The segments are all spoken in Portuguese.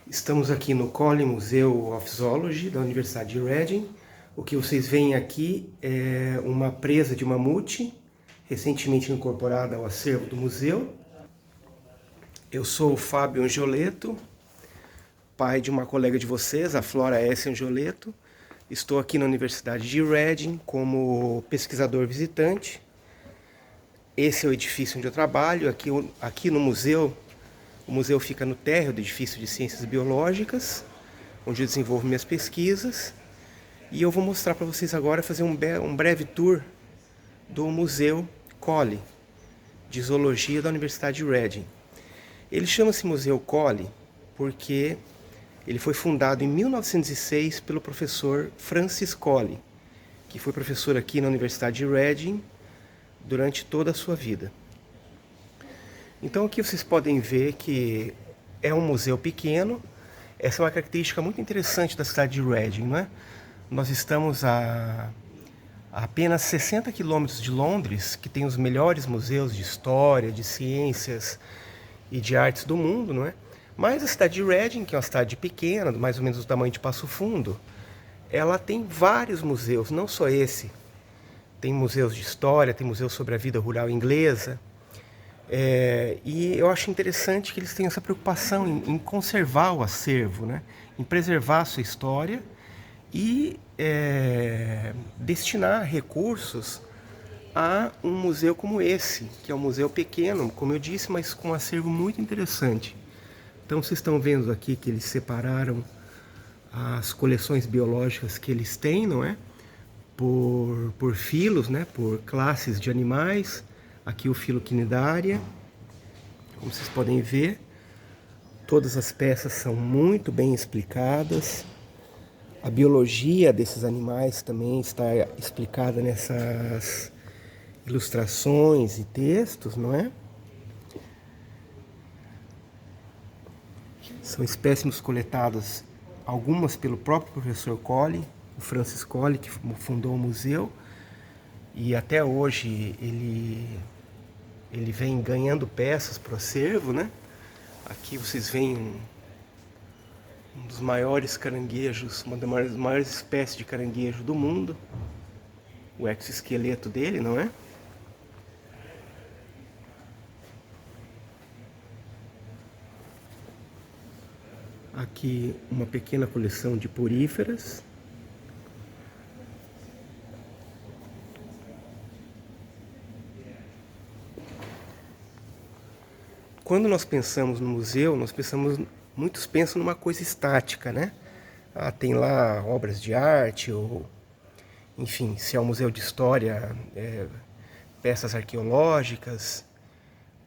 Estamos aqui no Collie Museum of Zoology da Universidade de Reading. O que vocês veem aqui é uma presa de mamute, recentemente incorporada ao acervo do museu. Eu sou o Fábio Angioleto, pai de uma colega de vocês, a Flora S. Angioleto. Estou aqui na Universidade de Reading como pesquisador visitante. Esse é o edifício onde eu trabalho. Aqui no museu, o museu fica no térreo do edifício de Ciências Biológicas, onde eu desenvolvo minhas pesquisas. E eu vou mostrar para vocês agora, fazer um breve tour do Museu Collie, de Zoologia da Universidade de Reading. Ele chama-se Museu Collie porque ele foi fundado em 1906 pelo professor Francis Collie, que foi professor aqui na Universidade de Reading durante toda a sua vida. Então aqui vocês podem ver que é um museu pequeno. Essa é uma característica muito interessante da cidade de Reading, não é? Nós estamos a apenas 60 quilômetros de Londres, que tem os melhores museus de história, de ciências e de artes do mundo, não é? Mas a cidade de Reading, que é uma cidade pequena, mais ou menos do tamanho de Passo Fundo, ela tem vários museus, não só esse. Tem museus de história, tem museus sobre a vida rural inglesa. E eu acho interessante que eles tenham essa preocupação em conservar o acervo, né? Em preservar a sua história e destinar recursos a um museu como esse, que é um museu pequeno, como eu disse, mas com um acervo muito interessante. Então vocês estão vendo aqui que eles separaram as coleções biológicas que eles têm, não é? Por filos, né? Por classes de animais. Aqui o filo Cnidaria. Como vocês podem ver, todas as peças são muito bem explicadas. A biologia desses animais também está explicada nessas ilustrações e textos, não é? São espécimes coletados, algumas pelo próprio professor Collie, o Francis Collie, que fundou o museu. E até hoje ele vem ganhando peças para o acervo, né? Aqui vocês veem um dos maiores caranguejos, uma das maiores espécies de caranguejo do mundo. O exoesqueleto dele, não é? Aqui uma pequena coleção de poríferas. Quando nós pensamos no museu, muitos pensam numa coisa estática, né? Tem lá obras de arte, ou enfim, se é um museu de história, peças arqueológicas,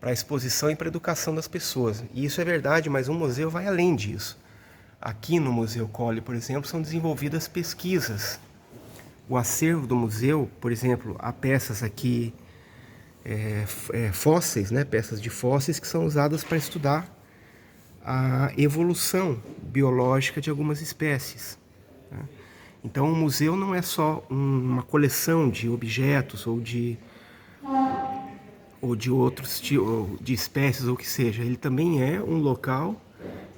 para exposição e para educação das pessoas. E isso é verdade, mas um museu vai além disso. Aqui no Museu Collie, por exemplo, são desenvolvidas pesquisas. O acervo do museu, por exemplo, há peças aqui, fósseis, né? Peças de fósseis que são usadas para estudar a evolução biológica de algumas espécies. Né? Então, o museu não é só uma coleção de objetos ou de outros de espécies ou o que seja. Ele também é um local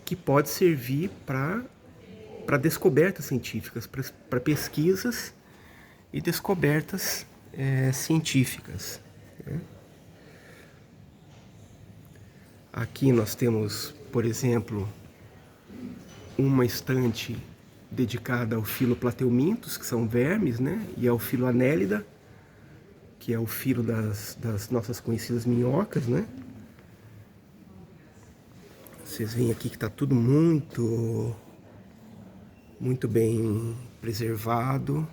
que pode servir para descobertas científicas, para pesquisas e descobertas científicas. Né? Aqui nós temos, por exemplo, uma estante dedicada ao filo Plateuminthus, que são vermes, né? E ao filo Annelida, que é o filo das nossas conhecidas minhocas, né? Vocês veem aqui que está tudo muito bem preservado,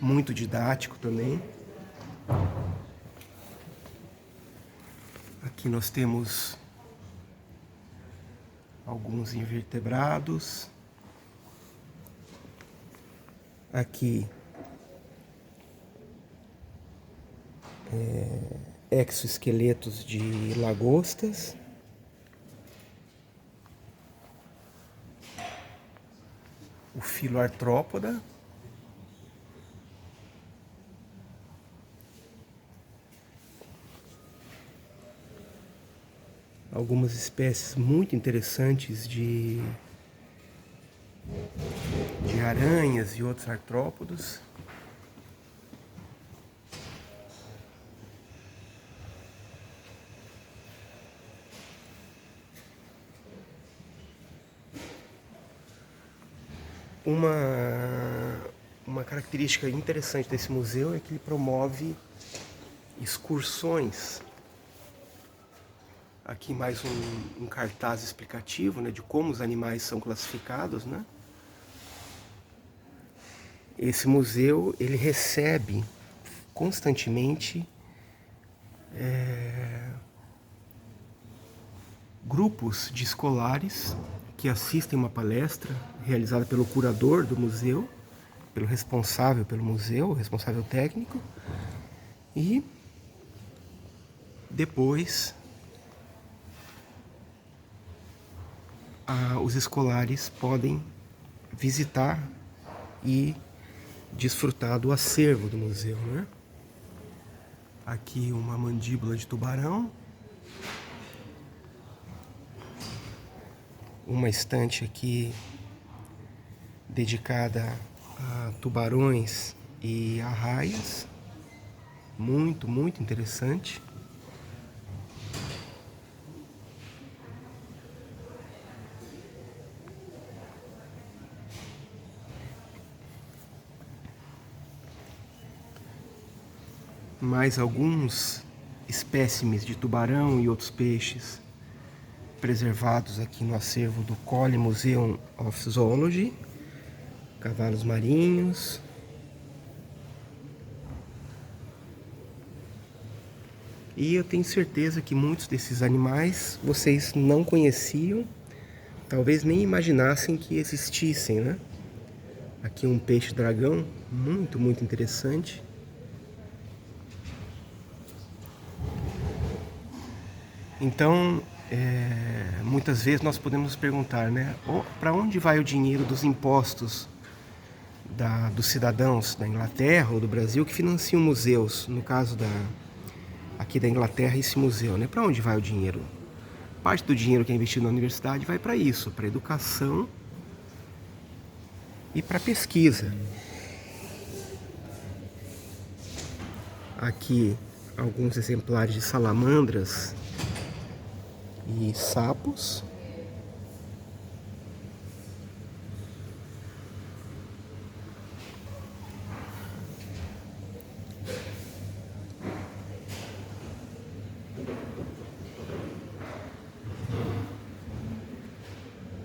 muito didático também. Aqui nós temos alguns invertebrados. Aqui exoesqueletos de lagostas. O filo Artrópoda. Algumas espécies muito interessantes de de aranhas e outros artrópodos. Uma característica interessante desse museu é que ele promove excursões. Aqui mais um cartaz explicativo, né, de como os animais são classificados, né? Esse museu, ele recebe constantemente grupos de escolares que assistem uma palestra realizada pelo curador do museu, pelo responsável pelo museu, o responsável técnico, e depois os escolares podem visitar e desfrutar do acervo do museu, né? Aqui uma mandíbula de tubarão, uma estante aqui dedicada a tubarões e arraias, muito interessante. Mais alguns espécimes de tubarão e outros peixes preservados aqui no acervo do Collie Museum of Zoology. Cavalos marinhos. E eu tenho certeza que muitos desses animais vocês não conheciam, talvez nem imaginassem que existissem, né? Aqui um peixe-dragão, muito interessante. Então, muitas vezes nós podemos nos perguntar, né? Para onde vai o dinheiro dos impostos dos cidadãos da Inglaterra ou do Brasil que financiam museus? No caso aqui da Inglaterra, esse museu, né? Para onde vai o dinheiro? Parte do dinheiro que é investido na universidade vai para isso, para educação e para pesquisa. Aqui alguns exemplares de salamandras e sapos.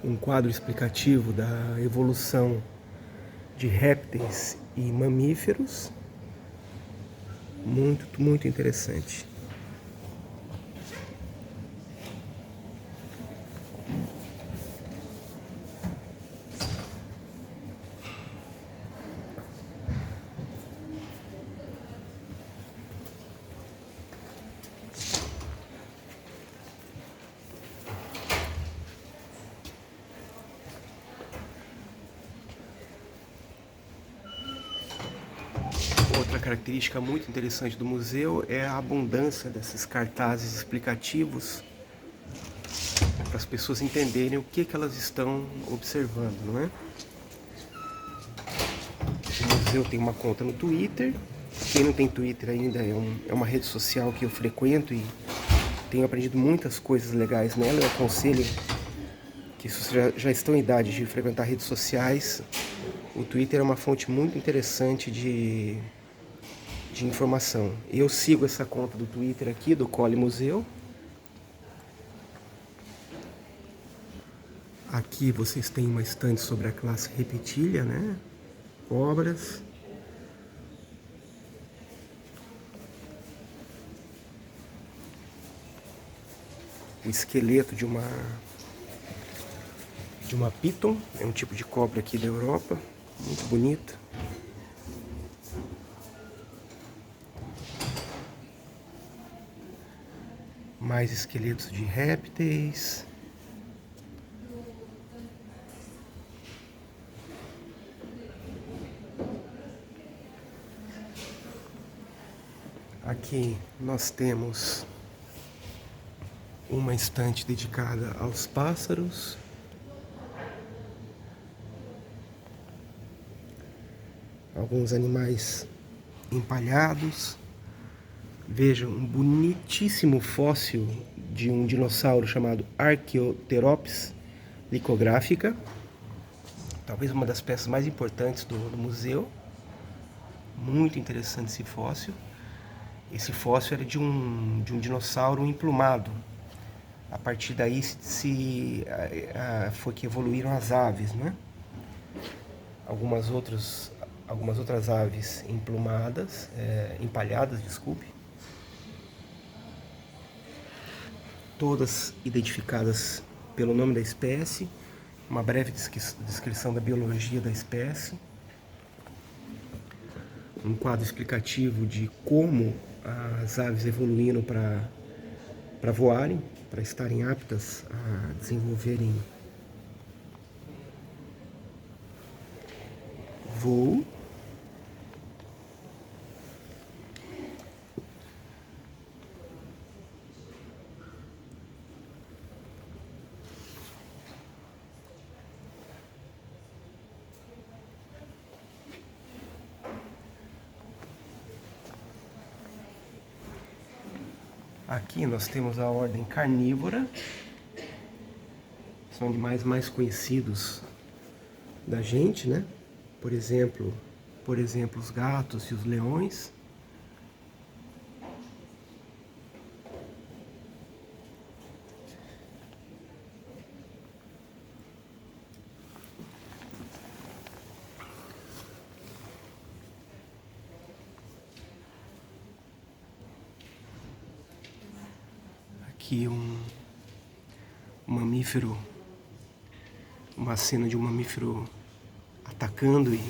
Um quadro explicativo da evolução de répteis e mamíferos. Muito interessante. Outra característica muito interessante do museu é a abundância desses cartazes explicativos para as pessoas entenderem o que elas estão observando, não é? O museu tem uma conta no Twitter. Quem não tem Twitter ainda, é uma rede social que eu frequento e tenho aprendido muitas coisas legais nela. Eu aconselho que se vocês já estão em idade de frequentar redes sociais, o Twitter é uma fonte muito interessante de informação. Eu sigo essa conta do Twitter aqui, do Collie Museu. Aqui vocês têm uma estante sobre a classe Reptilia, né? Cobras. O esqueleto de uma Python, é um tipo de cobra aqui da Europa, muito bonita. Mais esqueletos de répteis. Aqui nós temos uma estante dedicada aos pássaros. alguns animais empalhados. Vejam, um bonitíssimo fóssil de um dinossauro chamado Archaeopteryx licográfica. Talvez uma das peças mais importantes do museu. Muito interessante esse fóssil. Esse fóssil era de um dinossauro emplumado. A partir daí foi que evoluíram as aves, né? Algumas outras aves emplumadas, empalhadas, desculpe. Todas identificadas pelo nome da espécie. Uma breve descrição da biologia da espécie. Um quadro explicativo de como as aves evoluíram para voarem, para estarem aptas a desenvolverem voo. Aqui nós temos a ordem carnívora. São animais mais conhecidos da gente, né? Por exemplo, os gatos e os leões. Aqui um mamífero, uma cena de um mamífero atacando e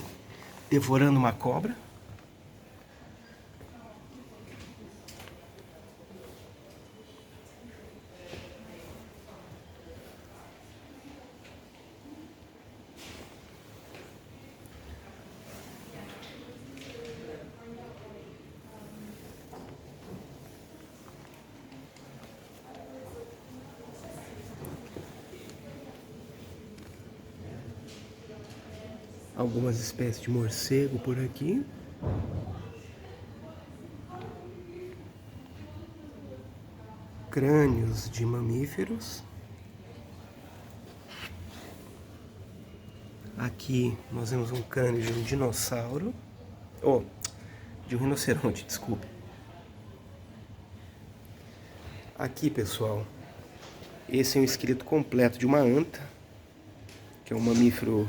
devorando uma cobra. Algumas espécies de morcego por aqui. Crânios de mamíferos. Aqui nós vemos um crânio de um dinossauro. De um rinoceronte, desculpe. Aqui, pessoal, esse é um esqueleto completo de uma anta, que é um mamífero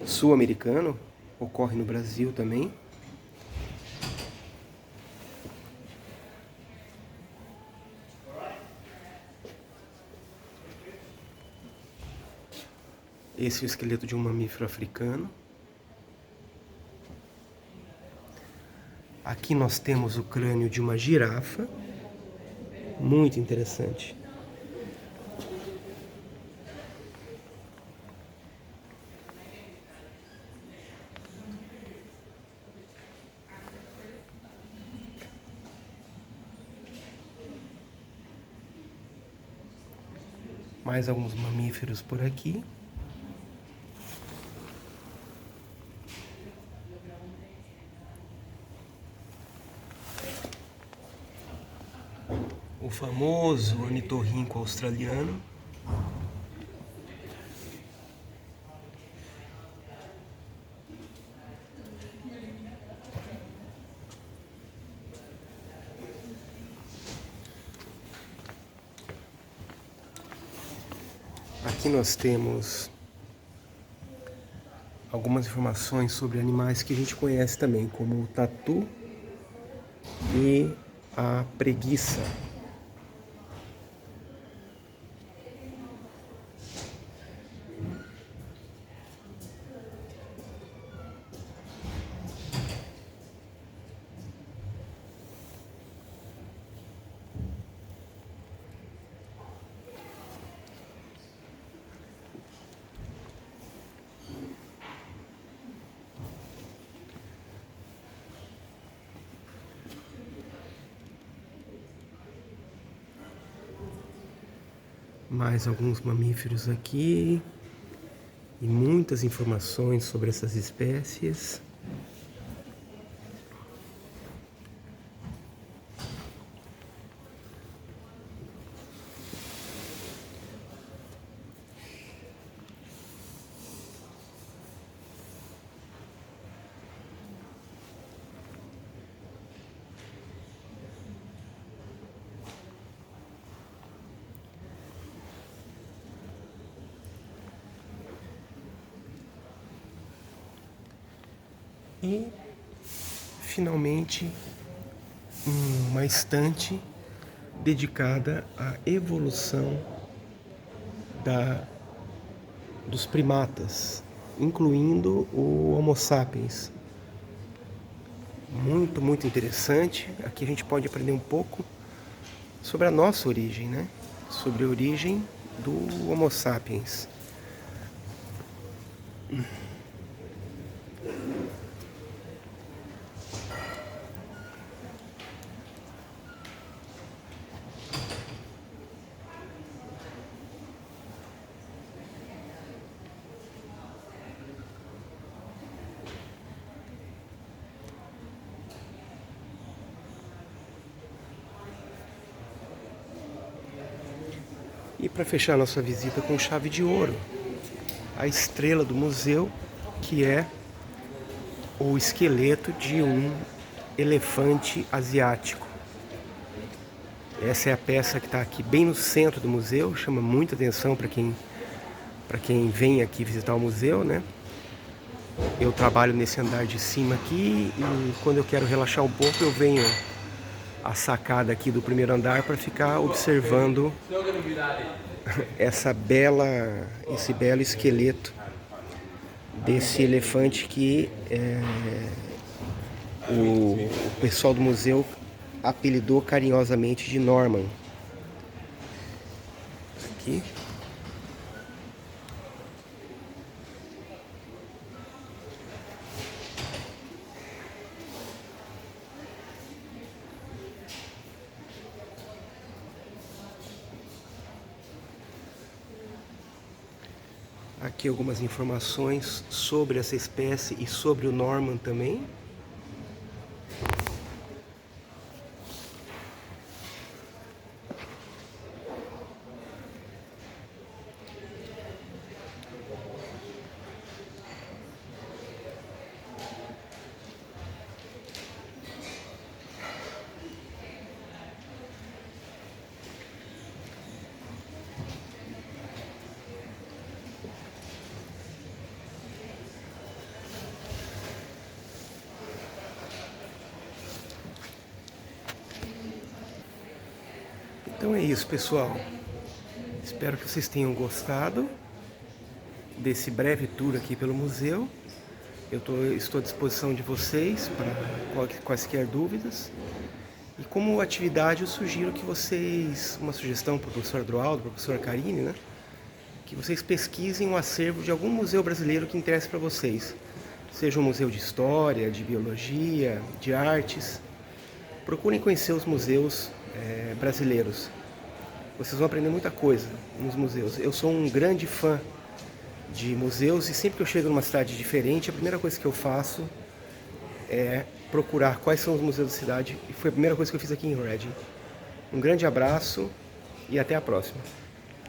sul-americano, ocorre no Brasil também. Esse é o esqueleto de um mamífero africano. Aqui nós temos o crânio de uma girafa, muito interessante. Mais alguns mamíferos por aqui. O famoso ornitorrinco australiano. Aqui nós temos algumas informações sobre animais que a gente conhece também, como o tatu e a preguiça. Mais alguns mamíferos aqui e muitas informações sobre essas espécies. E, finalmente, uma estante dedicada à evolução dos primatas, incluindo o Homo sapiens. Muito, muito interessante. Aqui a gente pode aprender um pouco sobre a nossa origem, né? Sobre a origem do Homo sapiens. E para fechar nossa visita com chave de ouro, a estrela do museu, que é o esqueleto de um elefante asiático. Essa é a peça que está aqui bem no centro do museu, chama muita atenção para quem vem aqui visitar o museu, né? Eu trabalho nesse andar de cima aqui e quando eu quero relaxar um pouco eu venho à sacada aqui do primeiro andar para ficar observando esse belo esqueleto desse elefante que o pessoal do museu apelidou carinhosamente de Norman. Aqui. Aqui algumas informações sobre essa espécie e sobre o Norman também. Então é isso, pessoal. Espero que vocês tenham gostado desse breve tour aqui pelo museu. Estou à disposição de vocês para quaisquer dúvidas. E como atividade eu sugiro que vocês, uma sugestão para o professor Adroaldo, para a professora Karine, né? Que vocês pesquisem o acervo de algum museu brasileiro que interesse para vocês. Seja um museu de história, de biologia, de artes. Procurem conhecer os museus brasileiros. Vocês vão aprender muita coisa nos museus. Eu sou um grande fã de museus e sempre que eu chego numa cidade diferente, a primeira coisa que eu faço é procurar quais são os museus da cidade. E foi a primeira coisa que eu fiz aqui em Reading. Um grande abraço e até a próxima.